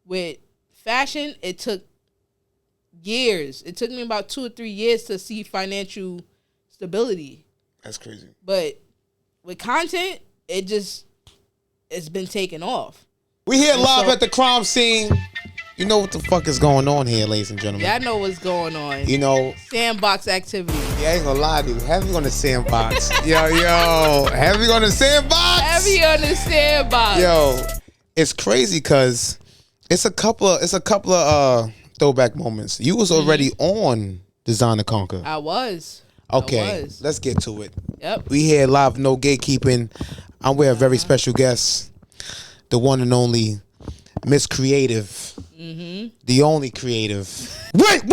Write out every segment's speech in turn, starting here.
with fashion, it took years. It took me about 2 or 3 years to see financial stability. That's crazy. But with content, it's been taken off. We here live at the crime scene. You know what the fuck is going on here, ladies and gentlemen. Yeah, I know what's going on. You know, sandbox activity. Yeah, I ain't gonna lie to you. Heavy on the sandbox. yo, heavy on the sandbox. Heavy on the sandbox. Yo, it's crazy because it's a couple of throwback moments. You was already on Design to Conquer. I was. Okay, let's get to it. Yep. We here live, no gatekeeping. I'm with a very special guest, the one and only Miss Creative. Mm-hmm. The only creative. Wait! Yo,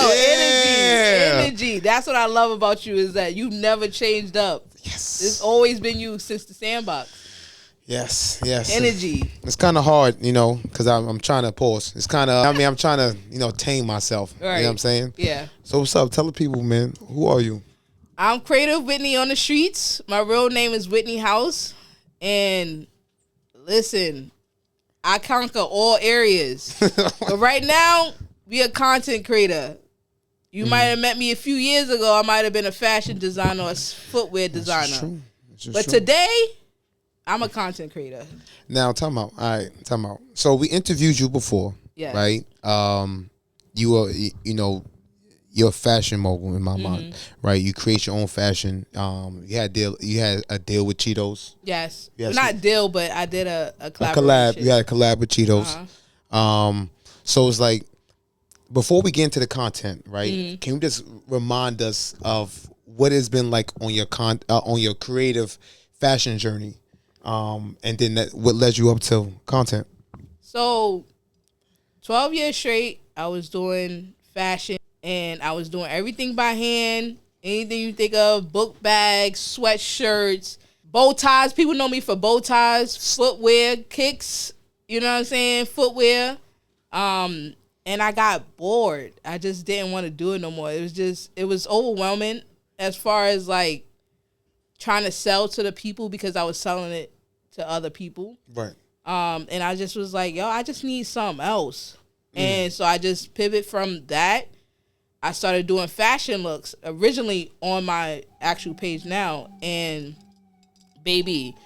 the energy. That's what I love about you, is that you never changed up. Yes. It's always been you since the sandbox. Yes. Energy. It's kind of hard, because I'm trying to pause. It's kind of, I'm trying to, tame myself. Right. You know what I'm saying? Yeah. So what's up? Tell the people, man, who are you? I'm Creative Whitney on the streets. My real name is Whitney House. And listen, I conquer all areas. But right now, we a content creator. You might have met me a few years ago. I might have been a fashion designer or a footwear designer. But today, I'm a content creator. Now, time out. All right, time out. So we interviewed you before, right? You were, you're a fashion mogul in my mind, right? You create your own fashion. You had a deal with Cheetos. Yes, not deal, but I did a collaboration. A collab. You had a collab with Cheetos. So it's like, before we get into the content, right? Can you just remind us of what it's been like on your creative fashion journey, and then what led you up to content? So, 12 years straight, I was doing fashion. And I was doing everything by hand. Anything you think of, book bags, sweatshirts, bow ties. People know me for bow ties, footwear, kicks, you know what I'm saying? Footwear. And I got bored. I just didn't want to do it no more. It was overwhelming as far as like trying to sell to the people, because I was selling it to other people. Right. And I just was like, I just need something else. And so I just pivot from that. I started doing fashion looks originally on my actual page now, and baby,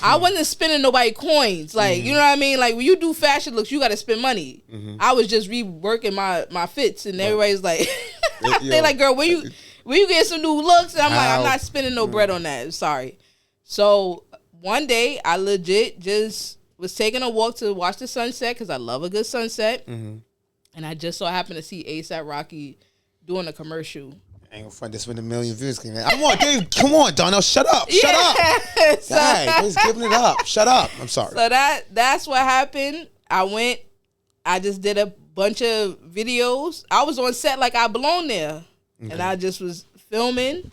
I wasn't spending nobody coins. Like, you know what I mean? Like, when you do fashion looks, you got to spend money. I was just reworking my fits, and everybody's like, they're like, girl, when you get some new looks? And I'm like, I'm not spending no bread on that. Sorry. So one day, I legit just was taking a walk to watch the sunset, because I love a good sunset. And I just so happened to see ASAP Rocky doing a commercial. I ain't gonna find this when a million views came in. Come on, Donnell, shut up. Shut up. So, he's giving it up. Shut up. I'm sorry. So that's what happened. I just did a bunch of videos. I was on set like I belonged there. Okay. And I just was filming.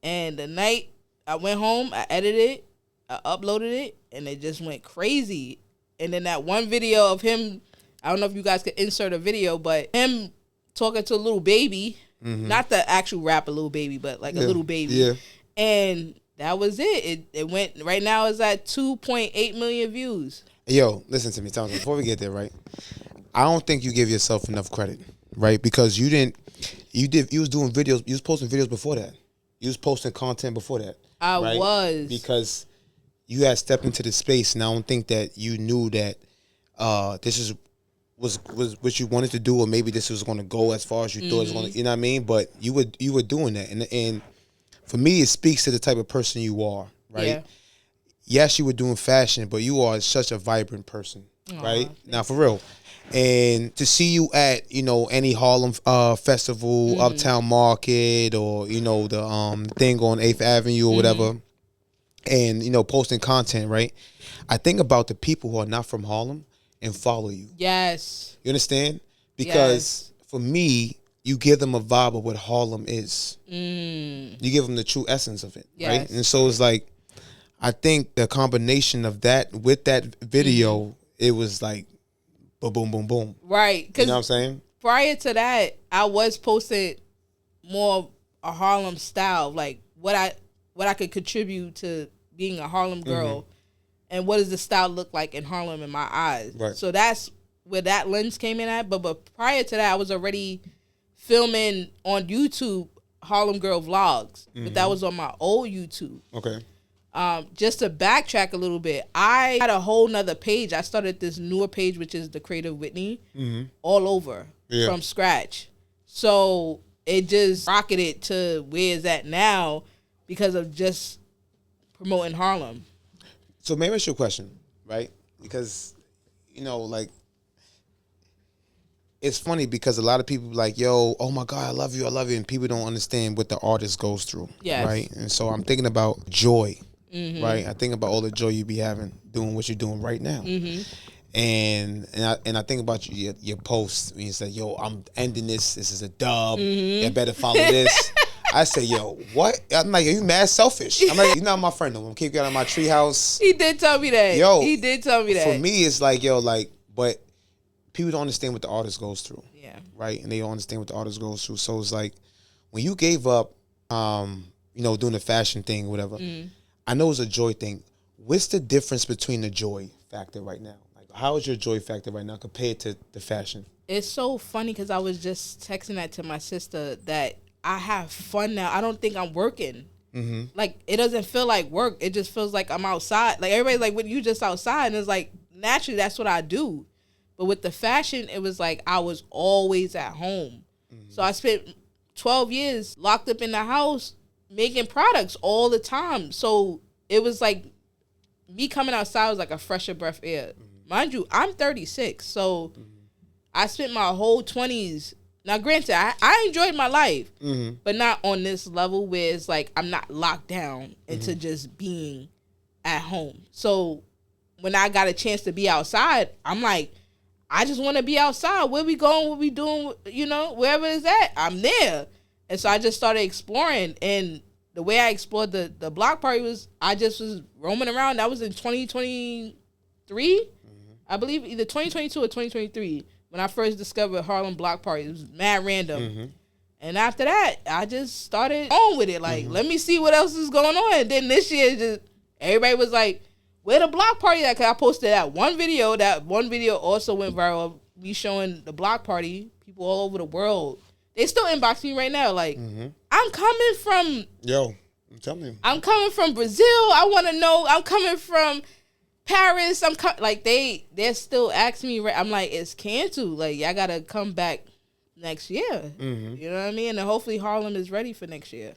And the night I went home, I edited it, I uploaded it, and it just went crazy. And then that one video of him, I don't know if you guys could insert a video, but him talking to a little baby, not the actual rapper Little Baby, but like a little baby. Yeah. And that was it. It went, right now it's at 2.8 million views. Yo, listen to me, Thomas, before we get there, right? I don't think you give yourself enough credit, right? Because you was doing videos, you was posting videos before that. You was posting content before that. I was. Because you had stepped into the space, and I don't think that you knew that this was what you wanted to do, or maybe this was going to go as far as you thought it was going to, you know what I mean? But you were doing that, and for me, it speaks to the type of person you are, right? Yeah. Yes, you were doing fashion, but you are such a vibrant person, right? Now, for real. And to see you at, any Harlem festival, Uptown Market, or, the thing on 8th Avenue or whatever, and, posting content, right? I think about the people who are not from Harlem and follow you. Yes. You understand? Because for me, you give them a vibe of what Harlem is. You give them the true essence of it, right? And so it's like, I think the combination of that with that video, it was like, boom, boom, boom, boom. Right. You know what I'm saying? Prior to that, I was posting more a Harlem style, like what I could contribute to being a Harlem girl, and what does the style look like in Harlem in my eyes. Right. So that's where that lens came in at. But prior to that, I was already filming on YouTube Harlem Girl vlogs, but that was on my old YouTube. Okay. Just to backtrack a little bit, I had a whole nother page. I started this newer page, which is the Creative Whitney, all over from scratch. So it just rocketed to where it's at now because of just promoting Harlem. So maybe ask you a question, right? Because, you know, like, it's funny because a lot of people like, yo, oh my God, I love you, and people don't understand what the artist goes through, right? And so I'm thinking about joy, right? I think about all the joy you be having doing what you're doing right now. And I think about your posts when you say, yo, I'm ending this. This is a dub. You better follow this. I say, yo, what? I'm like, are you mad selfish? I'm like, you're not my friend no more. Keep going on my treehouse. He did tell me that. Yo, he did tell me that. For me, it's like, yo, like, but people don't understand what the artist goes through. Yeah. Right? And they don't understand what the artist goes through. So it's like, when you gave up, you know, doing the fashion thing, whatever, I know it's a joy thing. What's the difference between the joy factor right now? Like, how is your joy factor right now compared to the fashion? It's so funny because I was just texting that to my sister that I have fun now. I don't think I'm working. Like, it doesn't feel like work. It just feels like I'm outside. Like, everybody's like, what, you just outside? And it's like, naturally, that's what I do. But with the fashion, it was like I was always at home. So I spent 12 years locked up in the house making products all the time. So it was like me coming outside was like a fresher breath of air. Mind you, I'm 36. So I spent my whole 20s. Now, granted, I enjoyed my life, but not on this level where it's like I'm not locked down into just being at home. So when I got a chance to be outside, I'm like, I just want to be outside. Where we going? What we doing? You know, wherever it's at, I'm there. And so I just started exploring. And the way I explored the block party was I just was roaming around. That was in 2023, I believe, either 2022 or 2023. When I first discovered Harlem Block Party. It was mad random. And after that, I just started on with it. Like, let me see what else is going on. And then this year, just everybody was like, where the block party at? Cause I posted that one video. That one video also went viral. Me showing the block party. People all over the world. They still inbox me right now. Like, I'm coming from... Yo, I'm telling you. I'm coming from Brazil. I want to know. I'm coming from... Paris, like they're still asking me. I'm like, it's canceled. Like, y'all gotta come back next year. You know what I mean? And hopefully Harlem is ready for next year.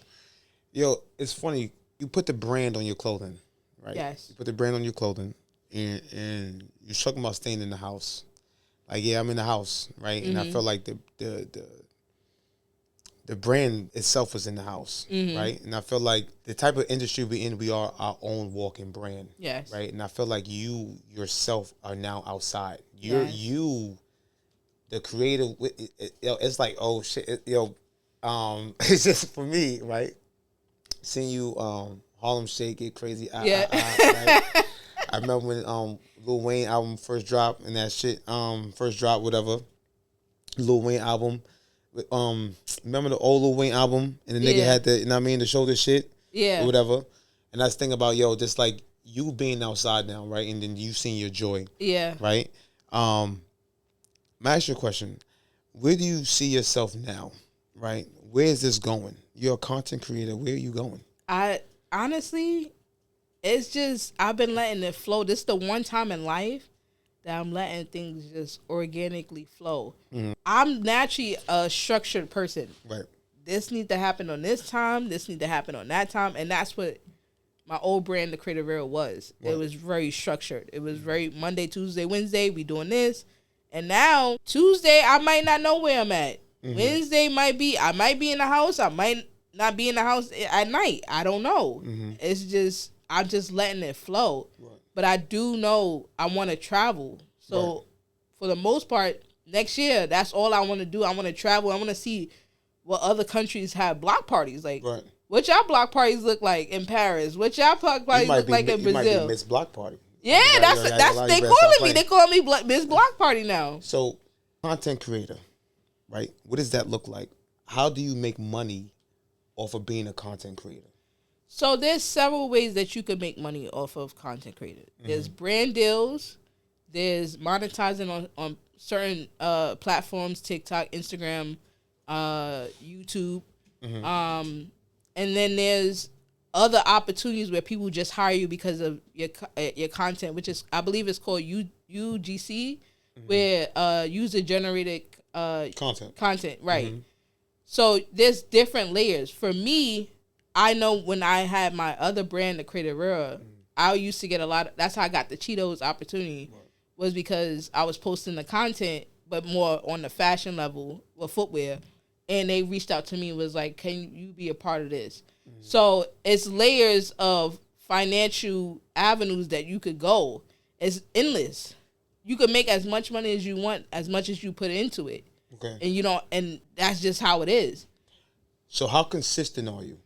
Yo, it's funny. You put the brand on your clothing, right? Yes. You put the brand on your clothing, and you're talking about staying in the house. Like, yeah, I'm in the house, right? And I felt like the brand itself was in the house, right? And I feel like the type of industry we're in, we are our own walking brand, Yes. right? And I feel like you yourself are now outside. You're the creative. It's like, oh shit, it's just for me, right? Seeing you, Harlem Shake, Get Crazy, right? I remember when Lil Wayne album first dropped and that shit, first drop, whatever. Lil Wayne album. Remember the old Lil Wayne album and the nigga had the, you know what I mean, the shoulder shit, or whatever. And that's the thing about, yo, just like you being outside now, right? And then you seeing your joy, right? May I ask you a question? Where do you see yourself now, right? Where is this going? You're a content creator. Where are you going? I honestly, it's just I've been letting it flow. This is the one time in life that I'm letting things just organically flow. I'm naturally a structured person. Right. This needs to happen on this time. This needs to happen on that time. And that's what my old brand, the Creativee, was. Right. It was very structured. It was very Monday, Tuesday, Wednesday, we doing this. And now, Tuesday, I might not know where I'm at. Wednesday I might be in the house. I might not be in the house at night. I don't know. It's just, I'm just letting it flow. Right. But I do know I want to travel. So for the most part, next year, that's all I want to do. I want to travel. I want to see what other countries have block parties. Like, what y'all block parties look like in Paris? What y'all block parties look like in Brazil? You might be Miss Block Party. Yeah, that's they calling me. They call me Miss Block Party now. So, content creator, right? What does that look like? How do you make money off of being a content creator? So there's several ways that you could make money off of content creator. There's brand deals. There's monetizing on certain platforms, TikTok, Instagram, YouTube. And then there's other opportunities where people just hire you because of your content, which is, I believe it's called UGC, where user generated content, right? So there's different layers. For me, I know when I had my other brand, the Creativee, I used to get a lot of, that's how I got the Cheetos opportunity, was because I was posting the content, but more on the fashion level with footwear. And they reached out to me and was like, can you be a part of this? So it's layers of financial avenues that you could go. It's endless. You could make as much money as you want, as much as you put into it. Okay. And and that's just how it is. So how consistent are you?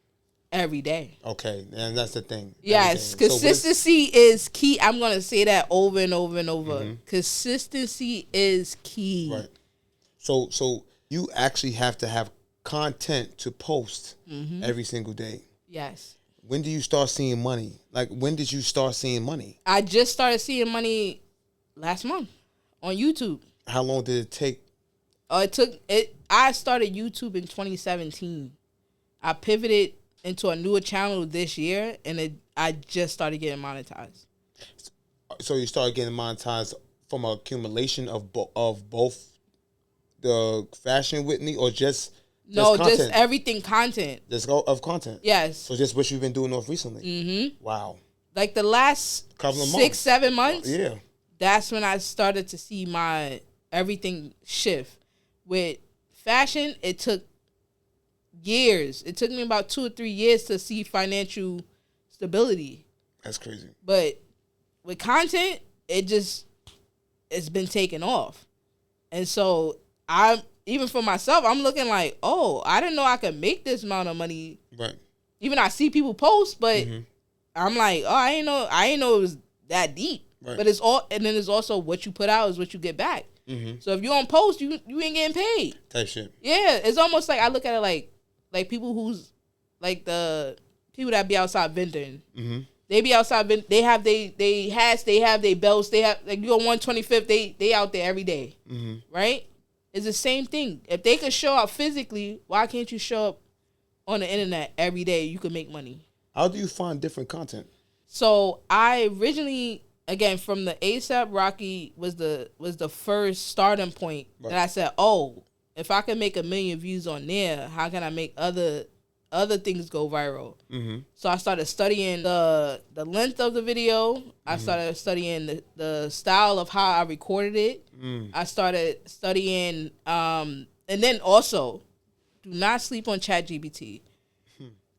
Every day. Okay, and that's the thing. Yes, consistency is key. I'm going to say that over and over and over. Consistency is key. Right. So you actually have to have content to post every single day. Yes. When do you start seeing money? Like, when did you start seeing money? I just started seeing money last month on YouTube. How long did it take? I started YouTube in 2017. I pivoted into a newer channel this year, and I just started getting monetized. So you started getting monetized from an accumulation of both the fashion Whitney, or just just everything content. Just of content. Yes. So just what you've been doing off recently. Wow. Like the last couple of months. 6-7 months. Yeah. That's when I started to see my everything shift. With fashion, it took years. It took me about 2 or 3 years to see financial stability. That's crazy. But with content, it's been taken off. And so even for myself, I'm looking like, oh, I didn't know I could make this amount of money. Right. Even I see people post, but I'm like, oh, I ain't know it was that deep. Right. But and then it's also what you put out is what you get back. So if you don't post, you ain't getting paid. Type shit. Yeah, it's almost like I look at it like people who's like the people that be outside vending. They be outside. They have they hats. They have their belts. They have, like, you on 125th. They out there every day. Right. It's the same thing. If they could show up physically, why can't you show up on the internet every day? You could make money. How do you find different content? So I originally, again, from the ASAP Rocky was the first starting point that I said, oh, if I can make 1 million views on there, how can I make other things go viral? So I started studying the length of the video. I started studying the style of how I recorded it. I started studying, and then also, do not sleep on ChatGPT.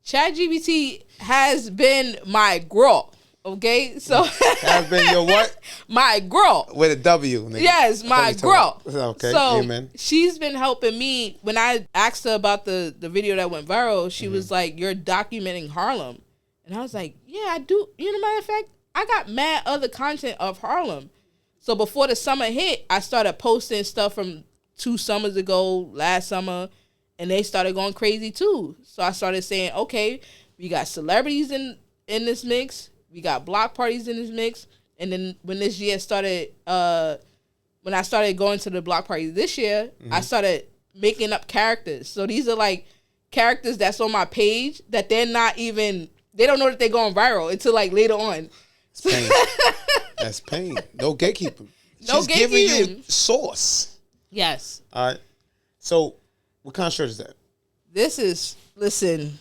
ChatGPT has been my girl. Okay, so has been your what? My girl with a W. Nigga. Yes, my girl. Okay, so amen. She's been helping me. When I asked her about the video that went viral, she was like, "You're documenting Harlem," and I was like, "Yeah, I do." Matter of fact, I got mad other content of Harlem. So before the summer hit, I started posting stuff from 2 summers ago, last summer, and they started going crazy too. So I started saying, "Okay, we got celebrities in this mix." We got block parties in this mix. And then when this year started, when I started going to the block parties this year, I started making up characters. So these are like characters that's on my page that they're not even, they don't know that they're going viral until like later on. It's pain. That's pain. No gatekeeping. No She's giving you sauce. Yes. All right. So what kind of shirt is that? This is, listen,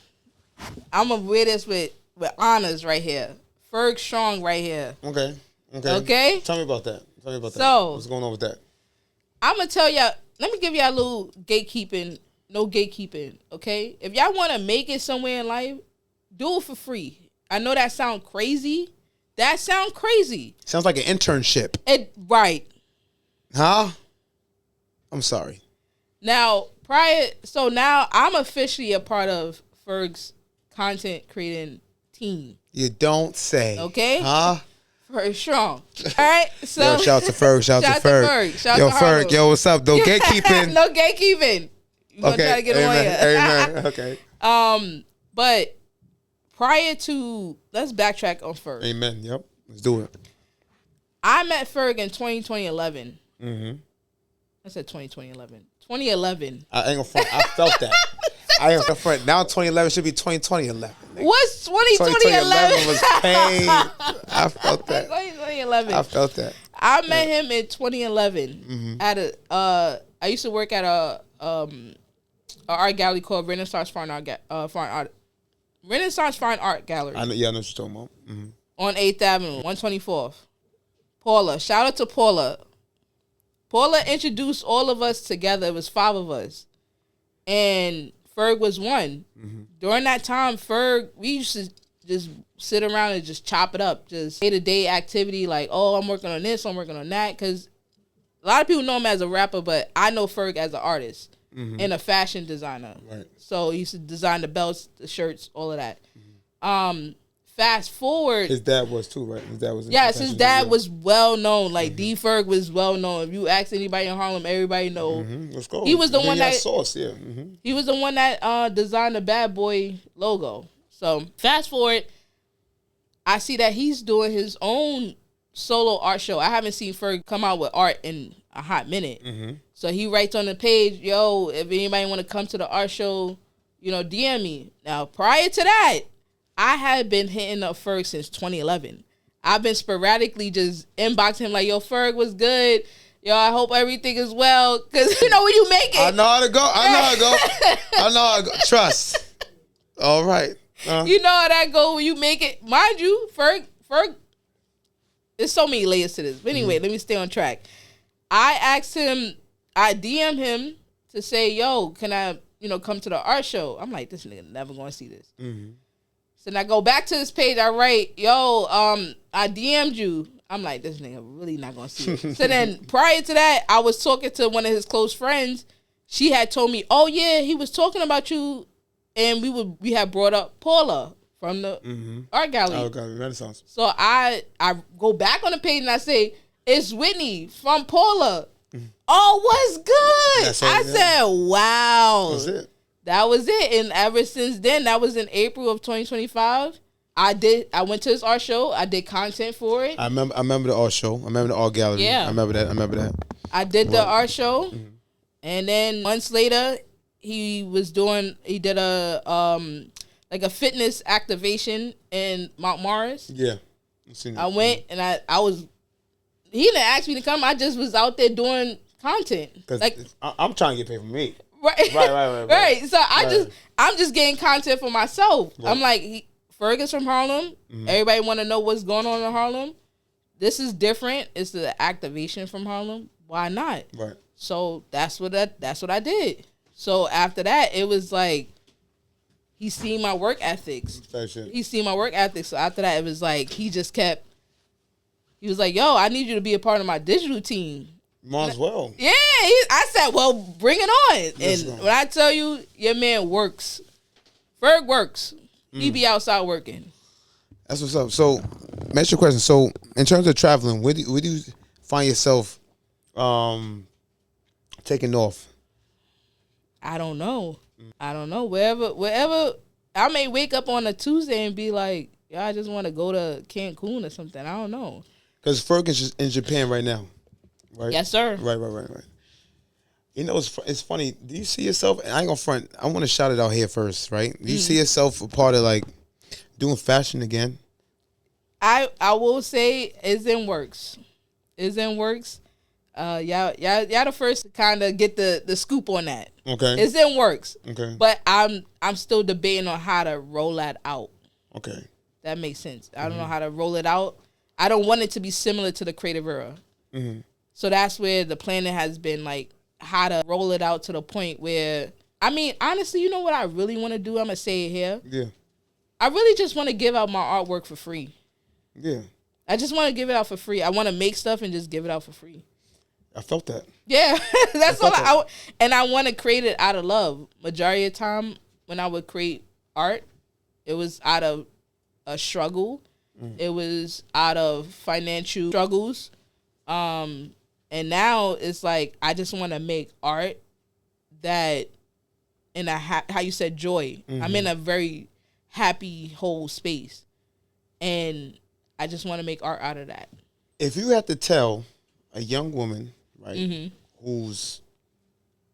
I'm going to wear this with honors right here. Ferg Strong right here. Okay. Tell me about that. So, what's going on with that? I'm going to tell y'all, let me give y'all a little no gatekeeping, okay? If y'all want to make it somewhere in life, do it for free. I know that sounds crazy. Sounds like an internship. Right. Huh? I'm sorry. Now, now I'm officially a part of Ferg's content creating team. You don't say. Okay. Huh? Ferg Strong. All right. So yo, shout out to Ferg. Shout out to Ferg. Yo, Ferg. Yo, what's up? No gatekeeping. No gatekeeping. You gonna try to get on here. Amen. Okay. But prior to, let's backtrack on Ferg. Amen. Yep. Let's do it. I met Ferg in 2011. Mm-hmm. I said 2011. 2011. I ain't gonna front. I felt that. I ain't gonna front. Now 2011 should be 2011. What's 2011 was pain. I felt that. 2011. I felt that. I met him in 2011 at a. I used to work at a art gallery called Renaissance Fine Art Gallery. I know what you're talking about. Mm-hmm. On 8th Avenue, 124th. Paula, shout out to Paula. Paula introduced all of us together. It was 5 of us, and Ferg was one. Mm-hmm. During that time, Ferg, we used to just sit around and just chop it up, just day-to-day activity, like, oh, I'm working on this, I'm working on that, because a lot of people know him as a rapper, but I know Ferg as an artist and a fashion designer. Right. So he used to design the belts, the shirts, all of that. Mm-hmm. Fast forward, his dad was too, right? His dad was. Yes, his dad was well known. Like D Ferg was well known. If you ask anybody in Harlem, everybody know. Let's go. He was the one that sauce, yeah. Mm-hmm. He was the one that designed the Bad Boy logo. So fast forward, I see that he's doing his own solo art show. I haven't seen Ferg come out with art in a hot minute. Mm-hmm. So he writes on the page, "Yo, if anybody want to come to the art show, DM me." Now prior to that, I had been hitting up Ferg since 2011. I've been sporadically just inboxing him like, "Yo, Ferg was good. Yo, I hope everything is well." Because, when you make it. I know how to go. I know how to go. Trust. All right. You know how that go when you make it. Mind you, Ferg, there's so many layers to this. But anyway, let me stay on track. I asked him, I DM'd him to say, "Yo, can I, come to the art show?" I'm like, this nigga never going to see this. Mm-hmm. So then I go back to this page. I write, "Yo, I DM'd you." I'm like, this nigga really not gonna see it. So then prior to that, I was talking to one of his close friends. She had told me, "Oh yeah, he was talking about you," and we had brought up Paula from the art gallery. Art gallery, Renaissance. So I go back on the page and I say, "It's Whitney from Paula." Oh, what's good? I said, "Wow." That's it. That was it. And ever since then, that was in April of 2025. I went to this art show. I did content for it. I remember the art show. I remember the art gallery. Yeah. I remember that. I did the art show. Mm-hmm. And then months later, he did a fitness activation in Mount Morris. Yeah. I went and I was, he didn't ask me to come. I just was out there doing content. Like, I'm trying to get paid for me. Right. Right. So I'm just getting content for myself. Right. I'm like, Ferg is from Harlem. Mm-hmm. Everybody want to know what's going on in Harlem. This is different. It's the activation from Harlem. Why not? Right. So that's what I did. So after that, it was like, he seen my work ethics. He seen my work ethics. So after that, it was like, he was like, "Yo, I need you to be a part of my digital team." Might as well. Yeah, I said, "Well, bring it on." And when I tell you, your man works. Ferg works. He be outside working. That's what's up. So, ask your question. So, in terms of traveling, where do you find yourself taking off? I don't know. Wherever. I may wake up on a Tuesday and be like, "Yeah, I just want to go to Cancun or something." I don't know. Because Ferg is in Japan right now. Right? Yes, sir. Right. It's funny. Do you see yourself? And I ain't gonna front. I want to shout it out here first, right? Do you see yourself a part of like doing fashion again? I will say it's in works. Y'all the first to kind of get the scoop on that. Okay. It's in works. Okay. But I'm still debating on how to roll that out. Okay. That makes sense. I don't know how to roll it out. I don't want it to be similar to the Creative era. Mm-hmm. So that's where the planning has been, like, how to roll it out to the point where, I mean, honestly, you know what I really want to do? I'm going to say it here. Yeah. I really just want to give out my artwork for free. Yeah. I just want to give it out for free. I want to make stuff and just give it out for free. I felt that. Yeah. That's all and I want to create it out of love. Majority of the time when I would create art, it was out of a struggle. It was out of financial struggles. And now it's like, I just want to make art that in a, how you said, joy. I'm in a very happy whole space. And I just want to make art out of that. If you had to tell a young woman, right, who's,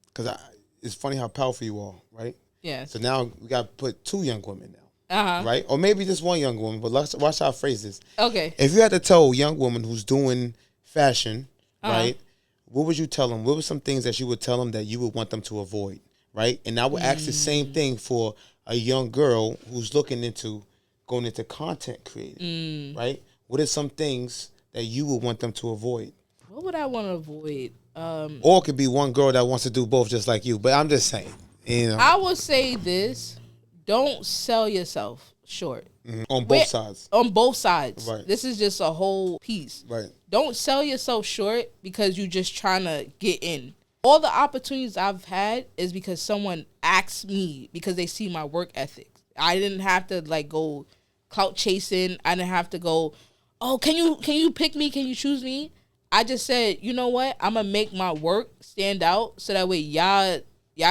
because it's funny how powerful you are, right? Yes. So now we got to put 2 young women now, right? Or maybe just 1 young woman, but let's watch how I phrase this. Okay. If you had to tell a young woman who's doing fashion, right, what would you tell them? What were some things that you would tell them that you would want them to avoid, right? And I would ask the same thing for a young girl who's looking into going into content creating, right? What are some things that you would want them to avoid? What would I want to avoid? Or it could be one girl that wants to do both just like you. But I'm just saying, you know. I would say this. Don't sell yourself short. On both sides. On both sides. Right. This is just a whole piece. Right. Don't sell yourself short because you're just trying to get in. All the opportunities I've had is because someone asked me because they see my work ethic. I didn't have to like go clout chasing. I didn't have to go, oh, can you pick me? Can you choose me? I just said, you know what? I'm gonna make my work stand out so that way y'all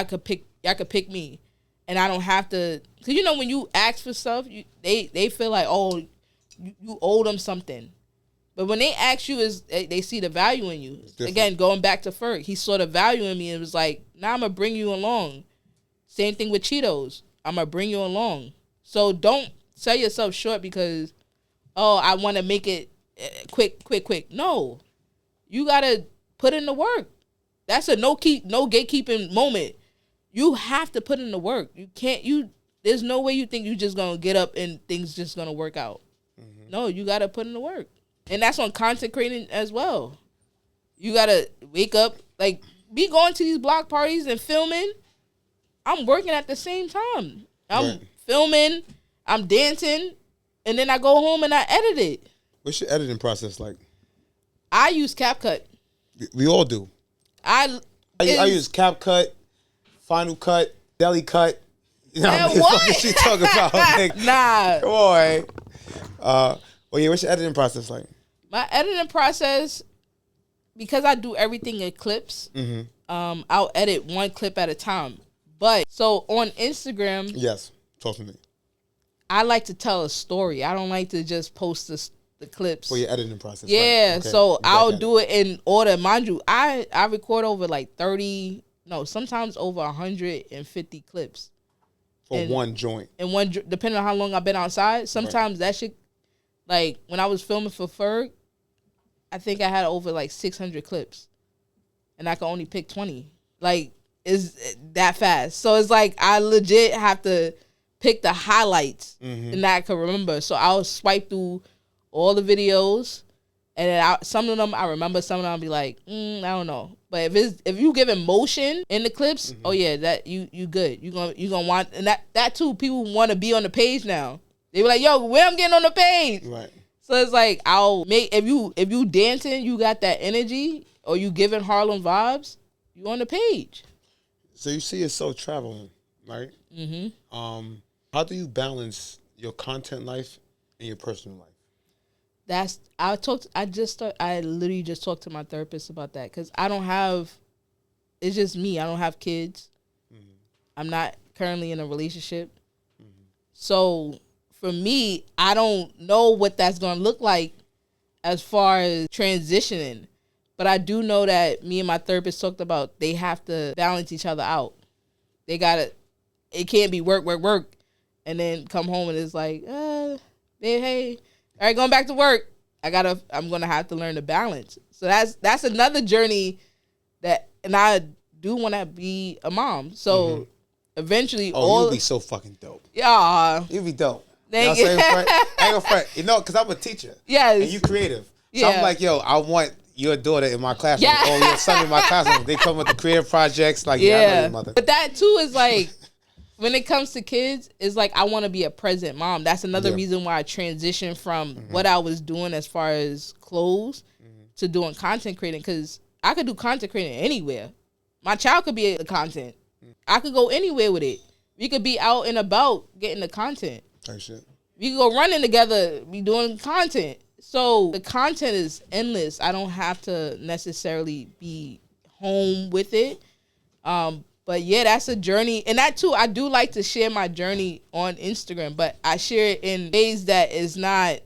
could pick me, and I don't have to. Cause you know when you ask for stuff, they feel like, oh, you owe them something, but when they ask you, they see the value in you. Again, going back to Ferg, he saw the value in me and was like, now I'm gonna bring you along. Same thing with Cheetos. I'm gonna bring you along. So don't sell yourself short because, oh, I want to make it quick. No. You gotta put in the work. That's a no gatekeeping moment. You have to put in the work. There's no way you think you just gonna get up and things just gonna work out. No, you gotta put in the work. And that's on content creating as well. You gotta wake up, like me going to these block parties and filming, I'm working at the same time. I'm filming, I'm dancing, and then I go home and I edit it. What's your editing process like? I use CapCut. We all do. I use CapCut, Final Cut, Deli Cut. You know what she talking about? Like, nah. Come on. Well, yeah, what's your editing process like? My editing process, because I do everything in clips, I'll edit 1 clip at a time. But, so on Instagram. Yes, talk to me. I like to tell a story. I don't like to just post the clips. For your editing process. Yeah, right? Okay. so I'll do it in order. Mind you, I record over like 30, no, sometimes over 150 clips. For one joint. And depending on how long I've been outside, sometimes that shit, like when I was filming for Ferg, I think I had over like 600 clips. And I could only pick 20. Like, it's that fast. So it's like I legit have to pick the highlights and that I can remember. So I'll swipe through all the videos, and then some of them I remember, some of them I'll be like, I don't know. But if you give emotion in the clips, oh yeah, that you good. You gonna want, and that too. People want to be on the page now. They be like, yo, where I'm getting on the page. Right. So it's like I'll make if you dancing, you got that energy, or you giving Harlem vibes, you on the page. So you see yourself traveling, right? How do you balance your content life and your personal life? I literally just talked to my therapist about that because it's just me. I don't have kids. I'm not currently in a relationship. So for me, I don't know what that's going to look like as far as transitioning. But I do know that me and my therapist talked about they have to balance each other out. It can't be work, and then come home and it's like, babe, hey, all right, going back to work. I'm gonna have to learn to balance. So that's another journey and I do want to be a mom. So eventually, you'll be so fucking dope. Yeah, you'll be dope. Thank you. Know what I'm saying? I ain't gonna front. You know, because I'm a teacher. Yes. And you creative. So I'm like, yo, I want your daughter in my classroom or your son in my classroom. They come with the creative projects. Like, I know your mother. But that too is like, when it comes to kids, it's like I want to be a present mom. That's another reason why I transitioned from what I was doing as far as clothes to doing content creating, because I could do content creating anywhere. My child could be the content. I could go anywhere with it. We could be out and about getting the content. Type shit. We could go running together, be doing content. So the content is endless. I don't have to necessarily be home with it. But yeah, that's a journey. And that too, I do like to share my journey on Instagram, but I share it in ways that is not,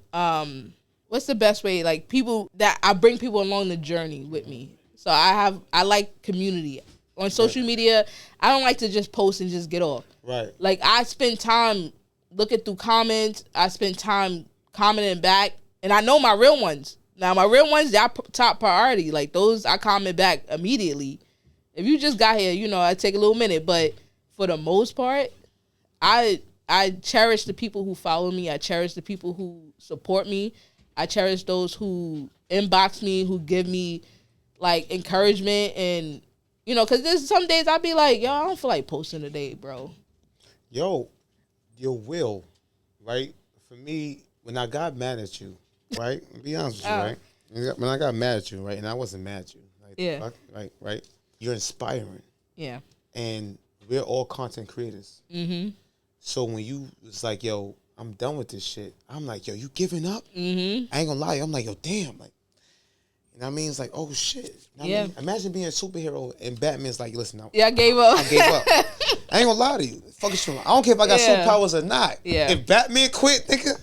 what's the best way? Like people that I bring people along the journey with me. So I like community. On social media, I don't like to just post and just get off. Right. Like I spend time looking through comments. I spend time commenting back. And I know my real ones. Now my real ones, they're top priority. Like those, I comment back immediately. If you just got here, I take a little minute. But for the most part, I cherish the people who follow me. I cherish the people who support me. I cherish those who inbox me, who give me like encouragement. And, because there's some days I'll be like, yo, I don't feel like posting today, bro. Yo, your will, right? For me, when I got mad at you, right? Be honest with you, right? When I got mad at you, right? And I wasn't mad at you. Like, yeah. Right? You're inspiring. Yeah. And we're all content creators. Mm-hmm. So when you was like, yo, I'm done with this shit, I'm like, yo, you giving up? Mm-hmm. I ain't gonna lie. I'm like, yo, damn. Like, you know what I mean? It's like, oh, shit. Yeah. I mean? Imagine being a superhero and Batman's like, listen, I gave up. I gave up. I ain't gonna lie to you. Fuck it, I don't care if I got superpowers or not. Yeah. If Batman quit, nigga,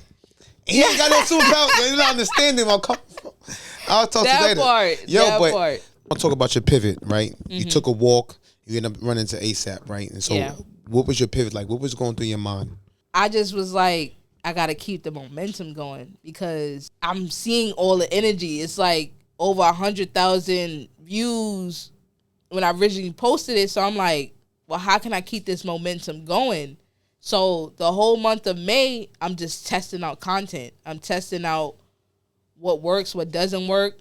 he ain't got no superpowers. You're not understanding where I'm coming from. I'll talk to you later. That part. I'll talk about your pivot, right? Mm-hmm. You took a walk. You ended up running to ASAP, right? And so what was your pivot like? What was going through your mind? I just was like, I got to keep the momentum going because I'm seeing all the energy. It's like over 100,000 views when I originally posted it. So I'm like, well, how can I keep this momentum going? So the whole month of May, I'm just testing out content. I'm testing out what works, what doesn't work.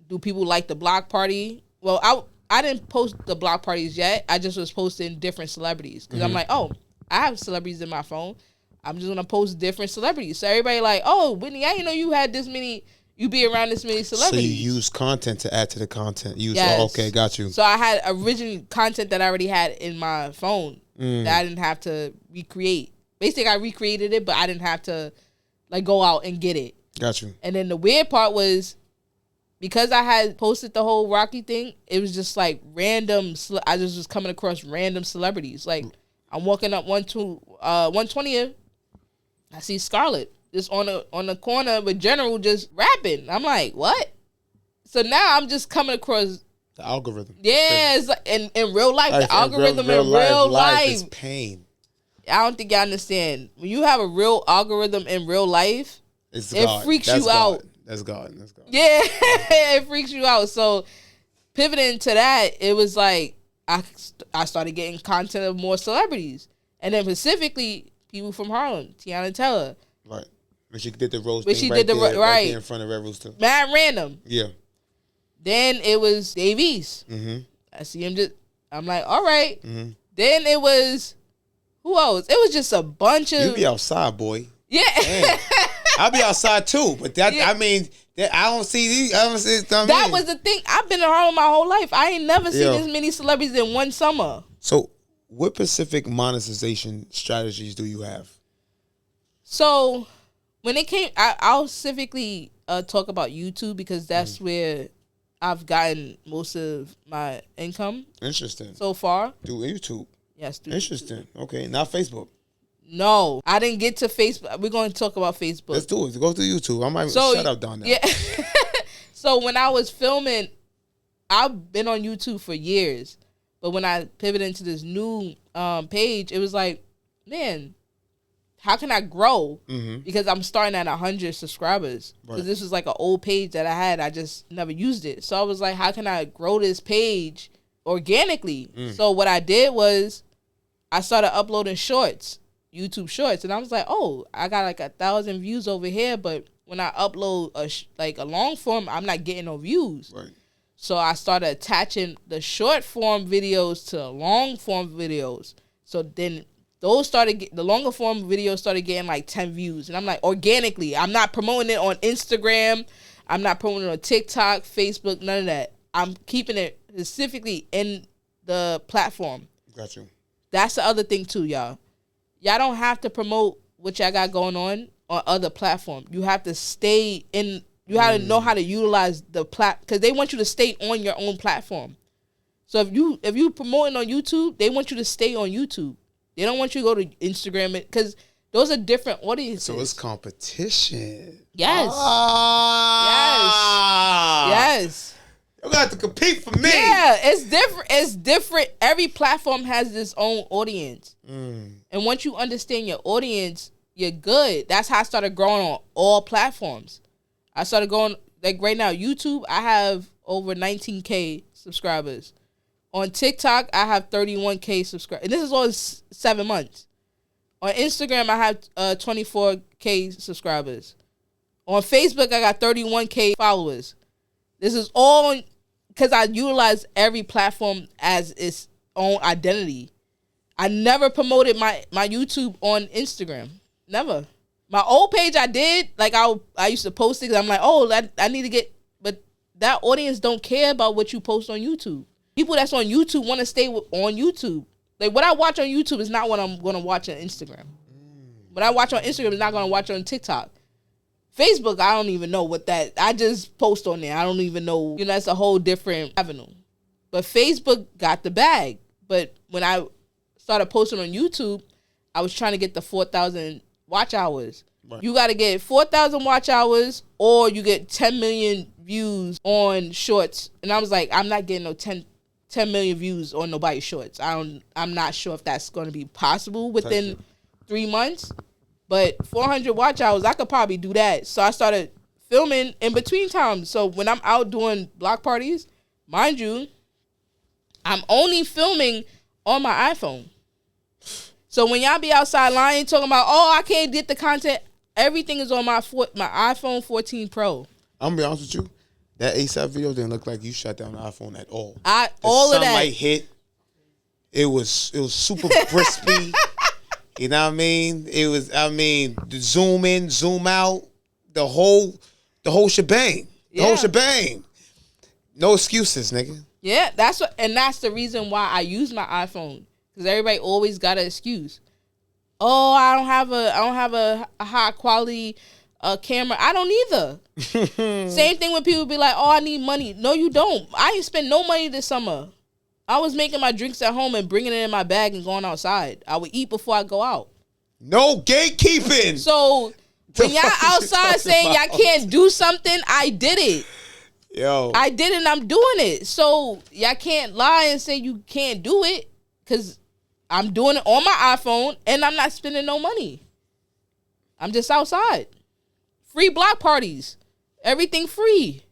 Do people like the block party? Well, I didn't post the block parties yet. I just was posting different celebrities because I'm like, oh, I have celebrities in my phone. I'm just gonna post different celebrities. So everybody like, oh, Whitney, I didn't know you had this many. You be around this many celebrities. So you use content to add to the content. Yes. Oh, okay, got you. So I had original content that I already had in my phone that I didn't have to recreate. Basically, I recreated it, but I didn't have to like go out and get it. Got you. And then the weird part was because I had posted the whole Rocky thing, it was just like random. I just was coming across random celebrities. Like I'm walking up 120th, I see Scarlett just on the corner with General just rapping. I'm like, what? So now I'm just coming across the algorithm. Yeah, it's like in real life, the algorithm in real life is pain. I don't think y'all understand. When you have a real algorithm in real life, it freaks you out. That's God. Yeah, it freaks you out. So pivoting to that, it was like I started getting content of more celebrities, and then specifically people from Harlem, Tiana Teller. Right. When she did the rose thing right there in front of Red Rooster. Mad random. Yeah. Then it was Dave East. Mm-hmm. I see him I'm like, all right. Mm-hmm. Then it was, who else? It was just a bunch of. You be outside, boy. Yeah. I'll be outside too, but that I mean, I don't see these. I don't see. That was the thing. I've been in Harlem my whole life. I ain't never seen this many celebrities in one summer. So, what specific monetization strategies do you have? So, when it came, I'll specifically talk about YouTube because that's where I've gotten most of my income. Interesting. So far. Through YouTube. Yes. Interesting. YouTube. Okay, not Facebook. No, I didn't get to Facebook. We're going to talk about Facebook. Let's do it. Go to YouTube. I might shut up down there. Yeah. So when I was filming, I've been on YouTube for years. But when I pivoted into this new page, it was like, man, how can I grow? Mm-hmm. Because I'm starting at 100 subscribers. Because this was like an old page that I had. I just never used it. So I was like, how can I grow this page organically? So what I did was I started uploading shorts. YouTube shorts, and I was like, oh, I got like 1,000 views over here, but when I upload a long form, I'm not getting no views. Right. So I started attaching the short form videos to long form videos. So then those the longer form videos started getting like 10 views, and I'm like, organically, I'm not promoting it on Instagram, I'm not promoting it on TikTok, Facebook, none of that. I'm keeping it specifically in the platform. Got you. That's the other thing too, y'all. Y'all don't have to promote what y'all got going on other platforms. You have to stay in. You have to know how to utilize the because they want you to stay on your own platform. So if you promoting on YouTube, they want you to stay on YouTube. They don't want you to go to Instagram because those are different audiences. So it's competition. Yes. Yes. You got to compete for me. Yeah, it's different. It's different. Every platform has its own audience. And once you understand your audience, you're good. That's how I started growing on all platforms. I started going, like right now, YouTube, I have over 19K subscribers. On TikTok, I have 31K subscribers. And this is all 7 months. On Instagram, I have 24K subscribers. On Facebook, I got 31K followers. This is all because I utilize every platform as its own identity. I never promoted my YouTube on Instagram. Never. My old page I did. Like I used to post it because I'm like, oh, I need to get. But that audience don't care about what you post on YouTube. People that's on YouTube want to stay on YouTube. Like what I watch on YouTube is not what I'm going to watch on Instagram. What I watch on Instagram is not going to watch on TikTok. Facebook, I don't even know what that. I just post on there. I don't even know. You know, that's a whole different avenue. But Facebook got the bag. But when I started posting on YouTube, I was trying to get the 4,000 watch hours. Right. You got to get 4,000 watch hours or you get 10 million views on shorts. And I was like, I'm not getting no 10 million views on nobody's shorts. I'm not sure if that's going to be possible within 3 months. But 400 watch hours, I could probably do that. So I started filming in between times. So when I'm out doing block parties, mind you, I'm only filming on my iPhone. So when y'all be outside lying, talking about, oh, I can't get the content, everything is on my iPhone 14 Pro. I'm going to be honest with you. That ASAP video didn't look like you shut down the iPhone at all. All of that. Sunlight hit. It was super crispy. You know what I mean? It was, the zoom in, zoom out, the whole shebang. The whole shebang. No excuses, nigga. Yeah, that's the reason why I use my iPhone. Because everybody always got an excuse. Oh, I don't have a high quality camera. I don't either. Same thing when people be like, oh, I need money. No, you don't. I ain't spend no money this summer. I was making my drinks at home and bringing it in my bag and going outside. I would eat before I go out. No gatekeeping. So when y'all outside saying y'all can't do something, I did it. Yo. I did it and I'm doing it. So y'all can't lie and say you can't do it because I'm doing it on my iPhone and I'm not spending no money. I'm just outside. Free block parties. Everything free.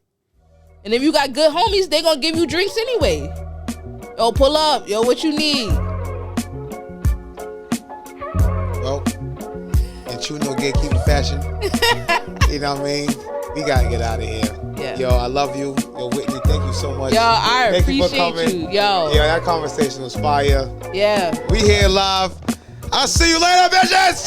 And if you got good homies, they gonna give you drinks anyway. Yo, pull up. Yo, what you need? Well, in true no gatekeeping fashion, you know what I mean? We gotta get out of here. Yeah. Yo, I love you. Yo, Whitney, thank you so much. Yo, I thank appreciate you. For coming. Yo, that conversation was fire. Yeah. We here live. I'll see you later, bitches!